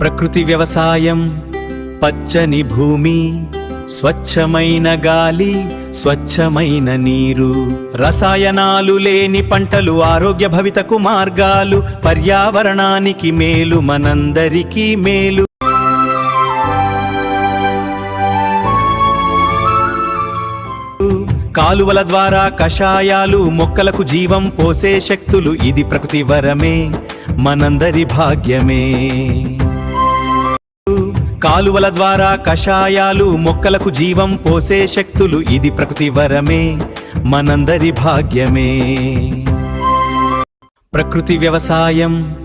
ప్రకృతి వ్యవసాయం పచ్చని భూమి, స్వచ్ఛమైన గాలి, స్వచ్ఛమైన నీరు, రసాయనాలు లేని పంటలు, ఆరోగ్య భవితకు మార్గాలు, పర్యావరణానికి మేలు, మనందరికీ మేలు. కాలువల ద్వారా కషాయాలు, మొక్కలకు జీవం పోసే శక్తులు, ఇది ప్రకృతి వరమే, మనందరి భాగ్యమే. కాలువల ద్వారా కషాయాలు, మొక్కలకు జీవం పోసే శక్తులు, ఇది ప్రకృతి వరమే, మనందరి భాగ్యమే. ప్రకృతి వ్యవసాయం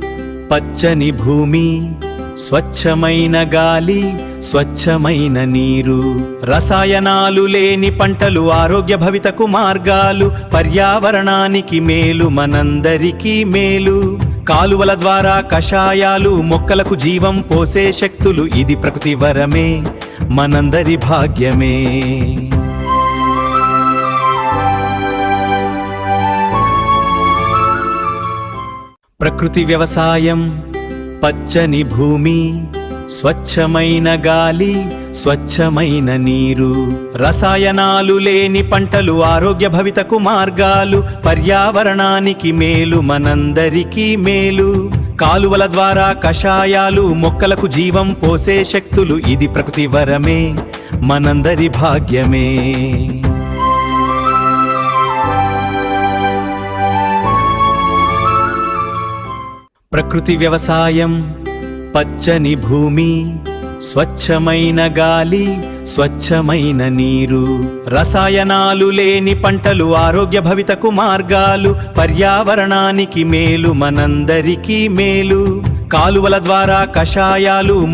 పచ్చని భూమి, స్వచ్ఛమైన గాలి, స్వచ్ఛమైన నీరు, రసాయనాలు లేని పంటలు, ఆరోగ్య భవితకు మార్గాలు, పర్యావరణానికి మేలు, మనందరికీ మేలు. కాలువల ద్వారా కషాయాలు, మొక్కలకు జీవం పోసే శక్తులు, ఇది ప్రకృతి వరమే, మనందరి భాగ్యమే. ప్రకృతి వ్యవసాయం పచ్చని భూమి, స్వచ్ఛమైన గాలి, స్వచ్ఛమైన నీరు, రసాయనాలు లేని పంటలు, ఆరోగ్య భవితకు మార్గాలు, పర్యావరణానికి మేలు, మనందరికీ మేలు. కాలువల ద్వారా కషాయాలు, మొక్కలకు జీవం పోసే శక్తులు, ఇది ప్రకృతి వరమే, మనందరి భాగ్యమే. ప్రకృతి వ్యవసాయం పచ్చని భూమి, స్వచ్ఛమైన గాలి, స్వచ్ఛమైన నీరు, రసాయనాలు లేని పంటలు, ఆరోగ్య భవితకు మార్గాలు, పర్యావరణానికి మేలు, మనందరికీ మేలు. కాలువల ద్వారా కషాయాలు,